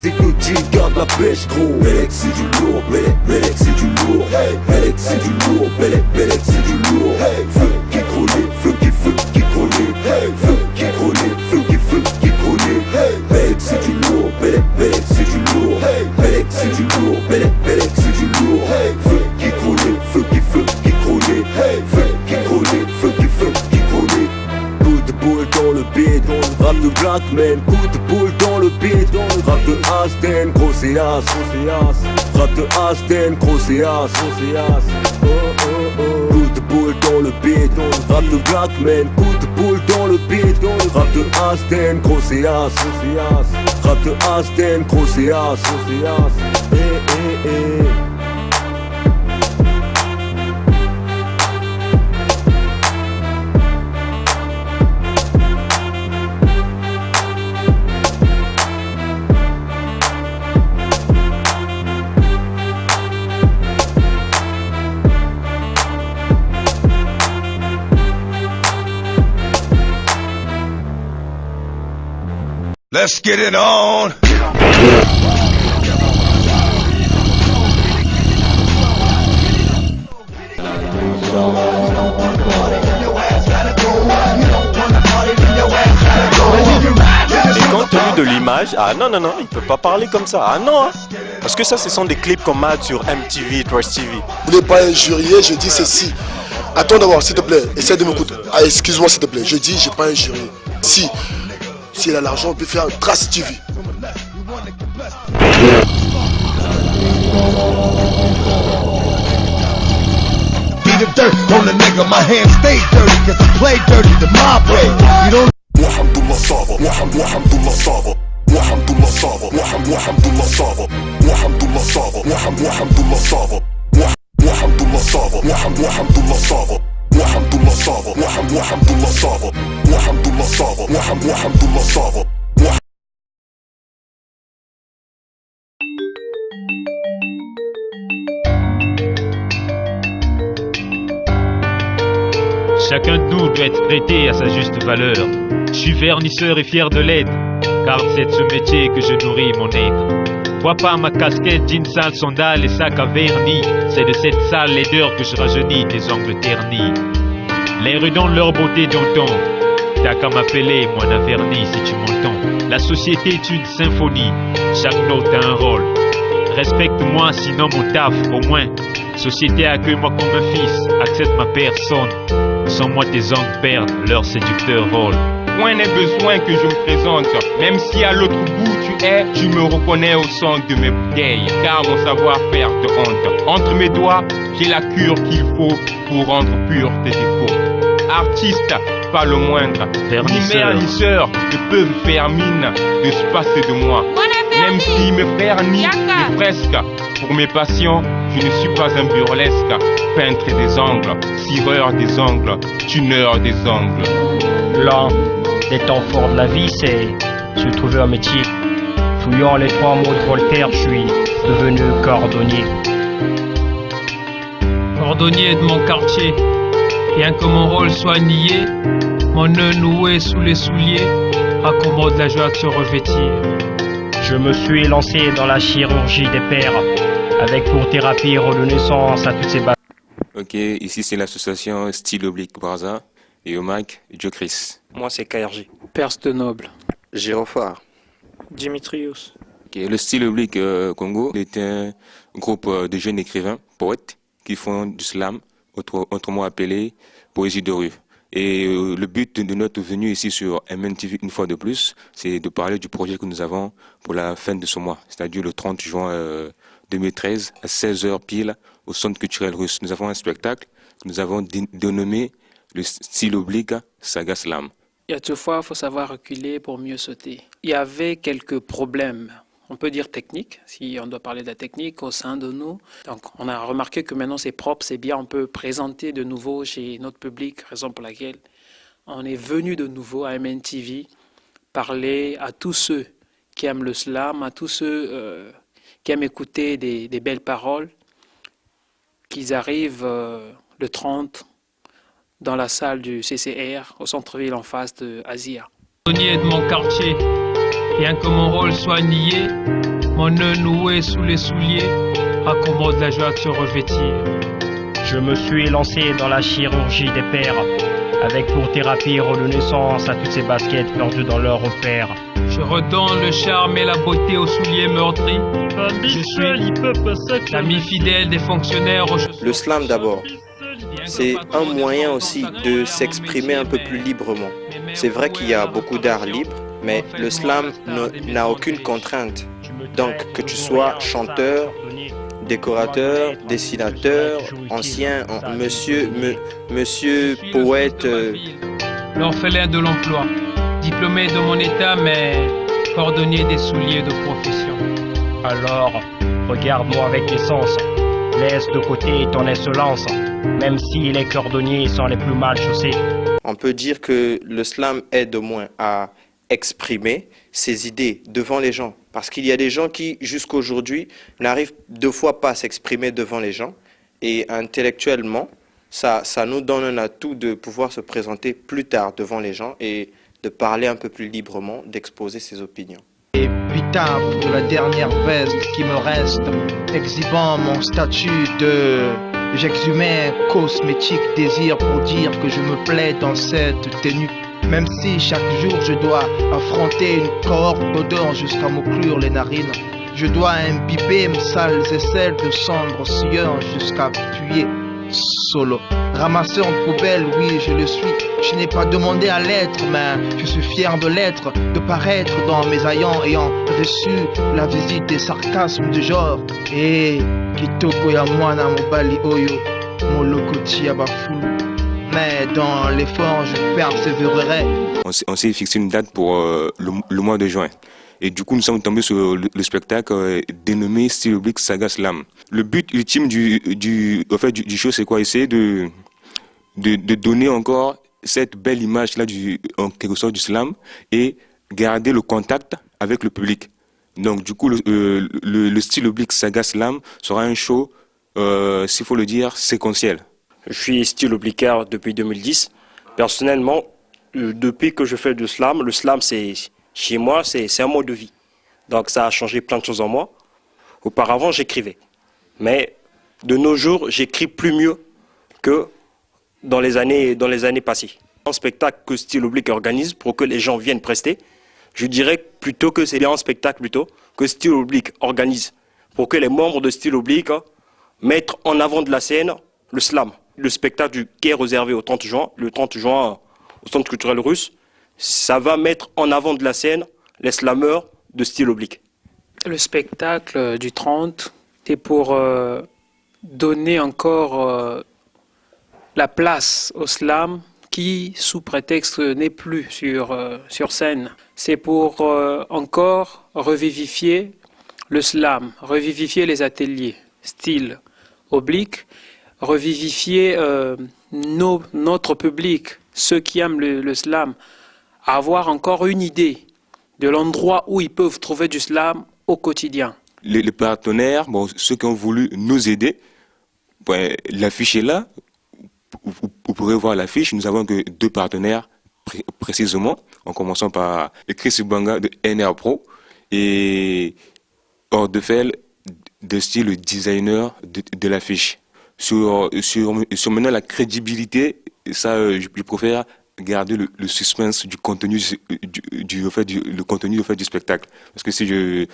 Technotique, garde la pêche gros. Belek c'est du lourd, Belek c'est du lourd. Belek c'est du lourd, Belek c'est du lourd. Feu qui chronique, feu qui chronique. Feu qui chronique, feu qui chronique. Belek c'est du lourd, Belek c'est du lourd. Belek c'est du lourd, Belek c'est du lourd. Feu qui chronique, feu qui chronique. Feu qui chronique, feu qui chronique. Coup de boule dans le beat, rap de Blackman. Coup de boule dans le beat, rap de Asden, gros c'est As. Rap de Asden, gros c'est As. Coup de boule dans le beat, rap de Blackman. Coup de boule dans le beat, rap de Asden, gros c'est As. Rap de Asden, gros c'est As. Let's get it on. Et compte tenu de l'image, ah non, il peut pas parler comme ça. Ah non, hein. Parce que ça, ce sont des clips qu'on met sur MTV, Trash TV. Vous n'êtes pas injurié, je dis ceci. Attends d'abord, s'il te plaît, essaie de m'écouter. Ah, excuse-moi, s'il te plaît, je dis, j'ai pas injurié. S'il a l'argent, on peut faire un Trash TV. Beat the dirt on the nigga, my hands stay dirty, cause I play dirty the mob way. You don't. Wahamdullah Sava, Wahamdullah Sava. Wahamdullah Sava, Wahamdullah Sava. Wahamdullah Sava, Wahamdullah Sava. Wahamdullah Sava, Wahamdullah Sava. Wahamdullah Sava, Wahamdullah Sava. Wahamdullah Sava, Wahamdullah Sava. Chacun de nous doit être traité à sa juste valeur. Je suis vernisseur et fier de l'aide, car c'est de ce métier que je nourris mon être. Vois pas ma casquette, jean sale, sandales et sac à vernis. C'est de cette sale laideur que je rajeunis tes ongles ternis. Les rues donnent leur beauté d'antan. T'as qu'à m'appeler, moi d'un vernis si tu m'entends. La société est une symphonie, chaque note a un rôle. Respecte-moi, sinon mon taf, au moins. Société, accueille-moi comme un fils, accepte ma personne. Sans moi tes ongles perdent leur séducteur rôle. Point n'est besoin que je me présente. Même si à l'autre bout tu es, je me reconnais au son de mes bouteilles. Car mon savoir-faire te hante. Entre mes doigts, j'ai la cure qu'il faut pour rendre pur tes défauts. Artiste, pas le moindre. Ni vernisseur ne peuvent faire mine de se passer de moi. Même si mes frères nient, mais presque. Pour mes passions, je ne suis pas un burlesque. Peintre des angles, cireur des ongles, tuneur des ongles. L'un des temps forts de la vie, c'est se trouver un métier. Fouillant les 3 mots de Voltaire, je suis devenu cordonnier. Cordonnier de mon quartier, bien que mon rôle soit nié, mon nœud noué sous les souliers raccommode la joie de se revêtir. Je me suis lancé dans la chirurgie des pères, avec pour thérapie renaissance à toutes ces bases. Ok, ici c'est l'association Style Oblique Barza et au Mac, Joe Chris. Moi c'est KRJ. Perse de Noble. Girophare. Dimitrios. Okay, le Style Oblique Congo est un groupe de jeunes écrivains, poètes, qui font du slam, autrement appelé poésie de rue. Et le but de notre venue ici sur MNTV une fois de plus, c'est de parler du projet que nous avons pour la fin de ce mois, c'est-à-dire le 30 juin 2013 à 16h pile au Centre culturel russe. Nous avons un spectacle que nous avons dénommé le Style Oblique Saga Slam. Il y a toutefois, il faut savoir reculer pour mieux sauter. Il y avait quelques problèmes, on peut dire techniques, si on doit parler de la technique au sein de nous. Donc on a remarqué que maintenant c'est propre, c'est bien, on peut présenter de nouveau chez notre public, raison pour laquelle on est venu de nouveau à MNTV parler à tous ceux qui aiment le slam, à tous ceux qui aiment écouter des belles paroles, qu'ils arrivent le 30 dans la salle du CCR, au centre-ville en face de Asia. De mon quartier, bien que mon rôle soit nié, Mon nœud noué sous les souliers accommode la joie de se revêtir. Je me suis lancé dans la chirurgie des pères, avec pour thérapie renaissance à toutes ces baskets perdues dans leur repère. Je redonne le charme et la beauté aux souliers meurtris. Je suis l'ami fidèle des fonctionnaires aux chaussures. Le slam d'abord, c'est un moyen aussi de s'exprimer un peu plus librement. C'est vrai qu'il y a beaucoup d'art libre, mais le slam n'a aucune contrainte. Donc que tu sois chanteur, décorateur, dessinateur, ancien, monsieur poète. L'orphelin de l'emploi, diplômé de mon état, mais cordonnier des souliers de profession. Alors, regarde-moi avec essence, laisse de côté ton insolence, même si les cordonniers sont les plus mal chaussés. On peut dire que le slam aide au moins à exprimer ses idées devant les gens. Parce qu'il y a des gens qui, jusqu'aujourd'hui, n'arrivent deux fois pas à s'exprimer devant les gens. Et intellectuellement, ça nous donne un atout de pouvoir se présenter plus tard devant les gens et de parler un peu plus librement, d'exposer ses opinions. Et putain, de la dernière veste qui me reste, exhibant mon statut de... J'exhumais un cosmétique désir pour dire que je me plais dans cette tenue. Même si chaque jour je dois affronter une cohorte d'odeurs jusqu'à m'occlure les narines. Je dois imbiber mes sales aisselles de cendres sueur jusqu'à appuyer solo. Ramasseur de poubelle, oui je le suis. Je n'ai pas demandé à l'être, mais je suis fier de l'être, de paraître dans mes ayants ayant reçu la visite des sarcasmes du genre. Et kitoko ya mwana mobali oyo, molokoti abafulu. Mais dans l'effort, je persévérerai. On s'est fixé une date pour le mois de juin. Et du coup, nous sommes tombés sur le spectacle dénommé Style Oblique Saga Slam. Le but ultime du show, c'est quoi? Essayer de donner encore cette belle image-là, en quelque sorte, du slam et garder le contact avec le public. Donc, du coup, le Style Oblique Saga Slam sera un show, s'il faut le dire, séquentiel. Je suis style obliquaire depuis 2010. Personnellement, depuis que je fais du slam, le slam, chez moi, c'est un mode de vie. Donc ça a changé plein de choses en moi. Auparavant, j'écrivais. Mais de nos jours, j'écris plus mieux que dans les années passées. Un spectacle que Style Oblique organise pour que les gens viennent prester, je dirais plutôt que c'est bien un spectacle plutôt que Style Oblique organise pour que les membres de Style Oblique mettent en avant de la scène le slam. Le spectacle qui est réservé au 30 juin, le 30 juin au Centre culturel russe, ça va mettre en avant de la scène les slammeurs de Style Oblique. Le spectacle du 30, c'est pour donner encore la place au slam qui, sous prétexte, n'est plus sur scène. C'est pour encore revivifier le slam, revivifier les ateliers Style Oblique, revivifier notre public, ceux qui aiment le slam, avoir encore une idée de l'endroit où ils peuvent trouver du slam au quotidien. Les partenaires, ceux qui ont voulu nous aider, l'affiche est là. Vous pourrez voir l'affiche. Nous avons que deux partenaires précisément, en commençant par Chris Banga de NR Pro et Ordefel de style designer de l'affiche. Sur maintenant la crédibilité, ça je préfère garder le suspense du contenu le contenu du spectacle, parce que si je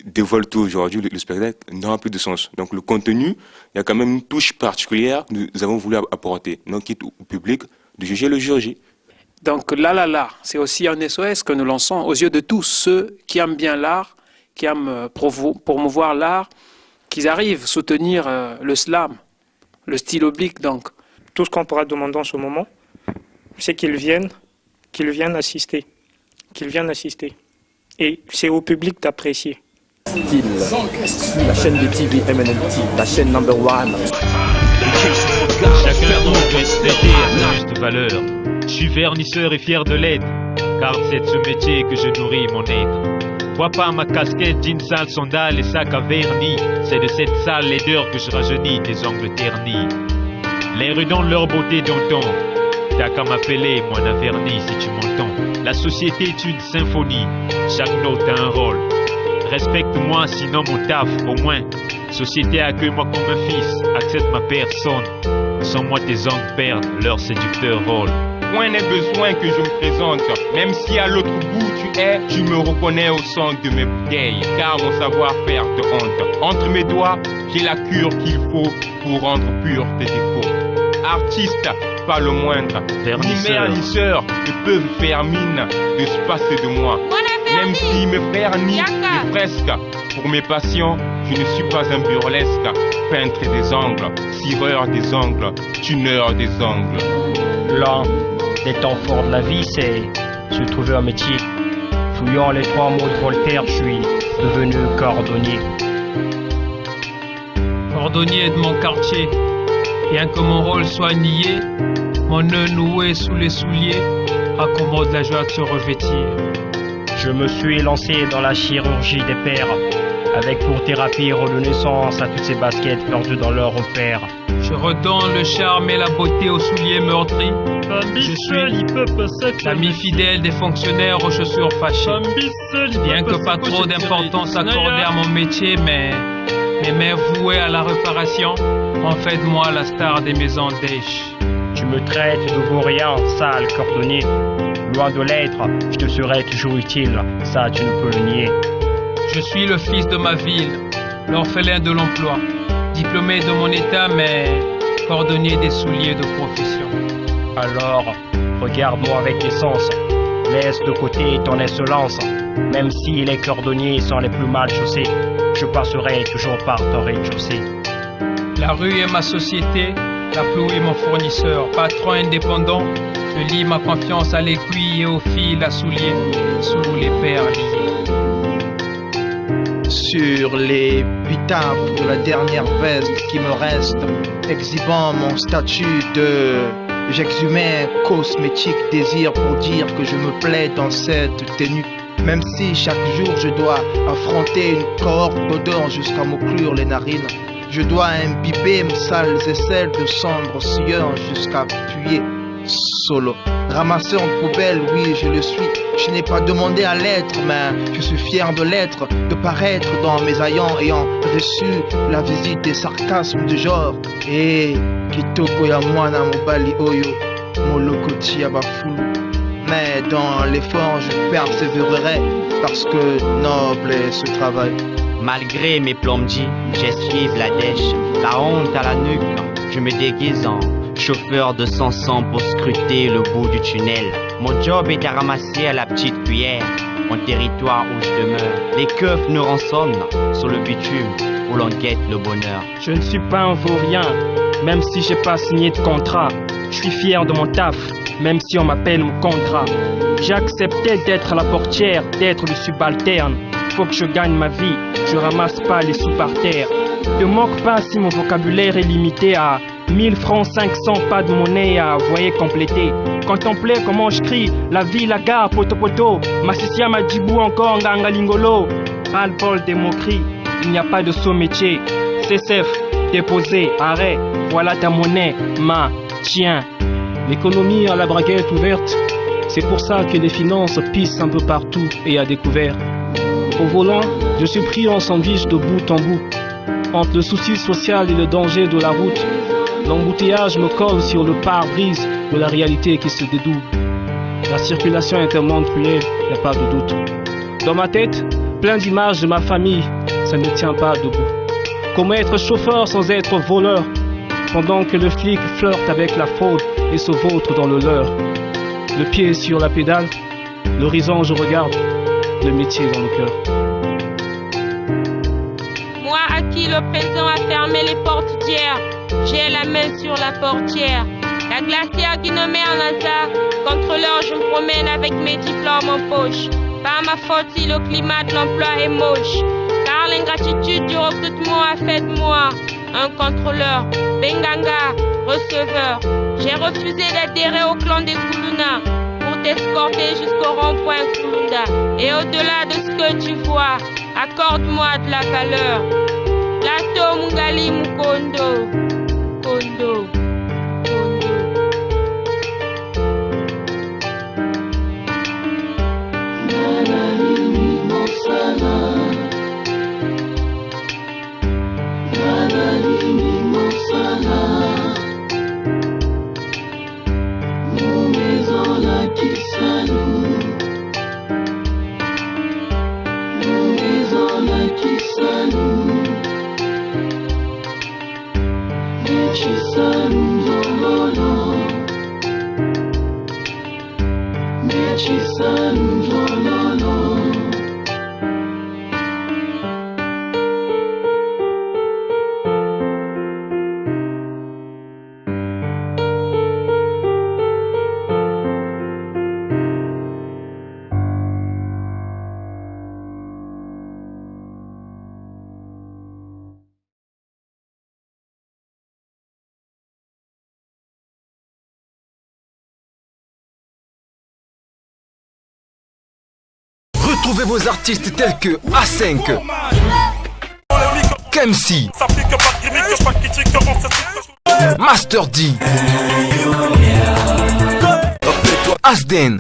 dévoile tout aujourd'hui, le spectacle n'aura plus de sens. Donc le contenu, il y a quand même une touche particulière que nous avons voulu apporter. Donc quitte au public de juger le jour J. Donc là, c'est aussi un SOS que nous lançons aux yeux de tous ceux qui aiment bien l'art, qui aiment promouvoir l'art, qu'ils arrivent à soutenir le slam, le style oblique donc. Tout ce qu'on pourra demander en ce moment, c'est qu'ils viennent assister. Et c'est au public d'apprécier. Style, la chaîne de TV MNLT, la chaîne number one. Chacun doit être traité à sa juste valeur. Je suis vernisseur et fier de l'aide, car c'est de ce métier que je nourris mon être. Vois pas ma casquette, jeans sale, sandales et sac à vernis. C'est de cette sale laideur que je rajeunis tes ongles ternis. Les rues donnent leur beauté d'antan. T'as qu'à m'appeler, moi d'un vernis si tu m'entends. La société est une symphonie, chaque note a un rôle. Respecte-moi, sinon mon taf, au moins. Société, accueille-moi comme un fils, accepte ma personne. Sans moi, tes ongles perdent leur séducteur rôle. Point n'est besoin que je me présente. Même si à l'autre bout tu es, tu me reconnais au son de mes bouteilles. Car mon savoir-faire te honte. Entre mes doigts, j'ai la cure qu'il faut pour rendre pur tes défauts. Artiste, pas le moindre. Ni mère ni sœur ne peuvent faire mine de se passer de moi. Même si mes frères nient, mais presque. Pour mes passions, je ne suis pas un burlesque. Peintre des angles, cireur des ongles, tuneur des ongles. L'un des temps forts de la vie, c'est se trouver un métier. Fouillant les 3 mots de Voltaire, je suis devenu cordonnier. Cordonnier de mon quartier, bien que mon rôle soit nié, mon nœud noué sous les souliers accommode la joie de se revêtir. Je me suis lancé dans la chirurgie des pères, avec pour thérapie renaissance à toutes ces baskets perdues dans leur repère. Je redonne le charme et la beauté aux souliers meurtris. Je suis l'ami fidèle des fonctionnaires aux chaussures fâchées. Bien que pas trop d'importance accordée à mon métier, mais voué à la réparation, en fait de moi la star des maisons d'Esch. Tu me traites de vaurien, sale cordonnier. Loin de l'être, je te serai toujours utile, ça tu ne peux le nier. Je suis le fils de ma ville, l'orphelin de l'emploi, diplômé de mon état, mais cordonnier des souliers de profession. Alors, regarde-moi avec essence, laisse de côté ton insolence. Même si les cordonniers sont les plus mal chaussés, je passerai toujours par ton rez-de-chaussée. La rue est ma société, la pluie est mon fournisseur, patron indépendant. Je lie ma confiance à l'aiguille et au fil à soulier, sous les paires liées. Sur les épitaphes de la dernière veste qui me reste, exhibant mon statut de j'exhumais un cosmétique désir pour dire que je me plais dans cette tenue. Même si chaque jour je dois affronter une cohorte d'odeurs jusqu'à m'occlure les narines, je dois imbiber mes sales aisselles de sombre sueur jusqu'à appuyer solo. Ramasseur de poubelle, oui je le suis. Je n'ai pas demandé à l'être, mais je suis fier de l'être, de paraître dans mes ayant reçu la visite des sarcasmes du genre. Et kitoko ya mwana mobali oyo, molokoti ya bafulu. Mais dans l'effort je persévérerai, parce que noble est ce travail. Malgré mes plombiers, j'esquive la dèche, la honte à la nuque, je me déguise en chauffeur de 100 pour scruter le bout du tunnel. Mon job est à ramasser à la petite cuillère mon territoire où je demeure. Les keufs nous rançonnent sur le bitume où l'on guette le bonheur. Je ne suis pas un vaurien, même si j'ai pas signé de contrat. Je suis fier de mon taf, même si on m'appelle mon contrat. J'ai accepté d'être la portière, d'être le subalterne. Faut que je gagne ma vie, je ramasse pas les sous par terre. Ne moque pas si mon vocabulaire est limité à 1000 francs, 500, pas de monnaie à voyer compléter. Contemplez comment je crie, la vie, la gare, poto poto. Massissia Madjibou encore, nganga lingolo. Ras-le-bol des moqueries, il n'y a pas de saut métier. CCF, déposé, arrêt, voilà ta monnaie, tiens. L'économie a la braguette ouverte, c'est pour ça que les finances pissent un peu partout et à découvert. Au volant, je suis pris en sandwich de bout en bout. Entre le souci social et le danger de la route, l'embouteillage me colle sur le pare-brise de la réalité qui se dédouble. La circulation est tellement cruelle, y a pas de doute. Dans ma tête, plein d'images de ma famille, ça ne tient pas debout. Comment être chauffeur sans être voleur, pendant que le flic flirte avec la fraude et se vautre dans le leurre. Le pied sur la pédale, l'horizon je regarde, le métier dans le cœur. Moi à qui le présent a fermé les portes d'hier, j'ai la main sur la portière. La glacière qui ne met en hasard, contre l'heure je me promène avec mes diplômes en poche. Pas ma faute si le climat de l'emploi est moche, car l'ingratitude du recrutement a fait de moi un contrôleur, benganga, receveur. J'ai refusé d'adhérer au clan des Kuluna pour t'escorter jusqu'au rond-point Kulunda. Et au-delà de ce que tu vois, accorde-moi de la valeur. Plateau Mungali Mukondo, Kondo. Retrouvez vos artistes tels que A5, Kemsi, Master D, Asden,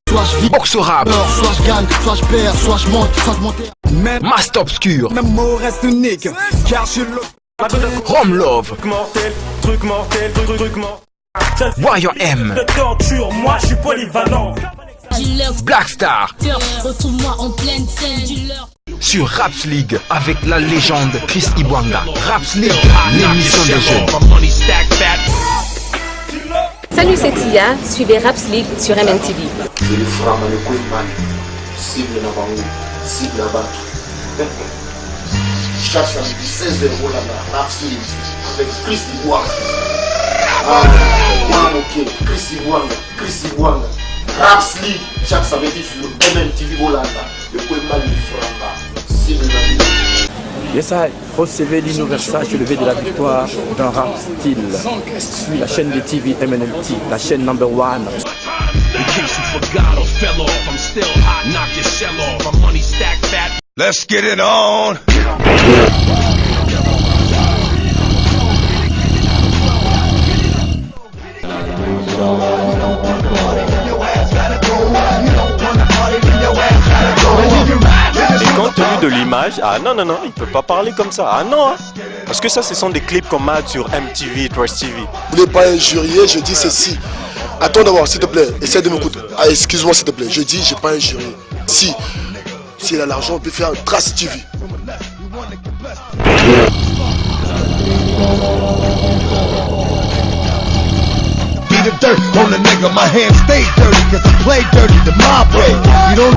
Soit je vis, Boxo Rap, soit je gagne, soit je perds, soit je monte, Master Obscur, Même mot reste unique, car je suis le... Rome Love, Truc mortel. Warrior M, De torture, moi je suis polyvalent. Black Star, Retrouve-moi en pleine scène, dis-leur. sur Raps League avec la légende Chris Ibwanga. Raps League, l'émission des jeunes. Salut, c'est Tia, suivez Raps League sur MNTV. Je le frappe le coup de man, cible na bango, cible na bato. Chaque samedi 16h là-bas, Raps League avec Chris Ibwanga. Ah, ok, Chris Ibwanga. Raps League, chaque samedi sur MNTV Holanda. Le coup de man du framba, cible na bato. Yes, I, recevez l'Universa, je levé de la victoire d'un rap style. Suis la chaîne de TV MNLT, la chaîne #1. Let's get it on. Et compte tenu de l'image, ah non, il peut pas parler comme ça. Ah non, hein. Parce que ça, ce sont des clips qu'on met sur MTV, Trust TV. Vous voulez pas injurier, je dis ceci. Attends d'abord, s'il te plaît, essaie de m'écouter. Ah, excuse-moi, s'il te plaît, je dis, j'ai pas injurié. Si il a l'argent, on peut faire Trust TV. Be the dirt on the nigga, my hands stay dirty, cause I play dirty the mob way. You don't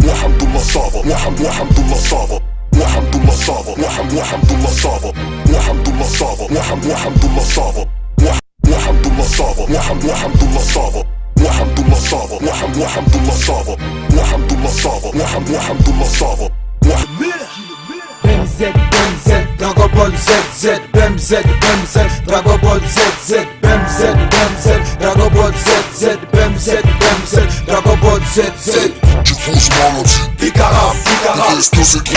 Alhamdulillah Sava, Alhamdulillah Sava, Alhamdulillah Sava, Alhamdulillah Sava, Alhamdulillah Sava, Alhamdulillah Sava, Alhamdulillah Sava, Alhamdulillah Sava, Alhamdulillah Sava, Alhamdulillah Sava, Alhamdulillah Sava, Alhamdulillah Sava. BMZ, Dragon Ball ZZ, BMZ, Dragon Ball ZZ, BMZ, Dragon Ball ZZ, BMZ, Dragon Ball ZZ. Tu trouves mal, on dit Picara,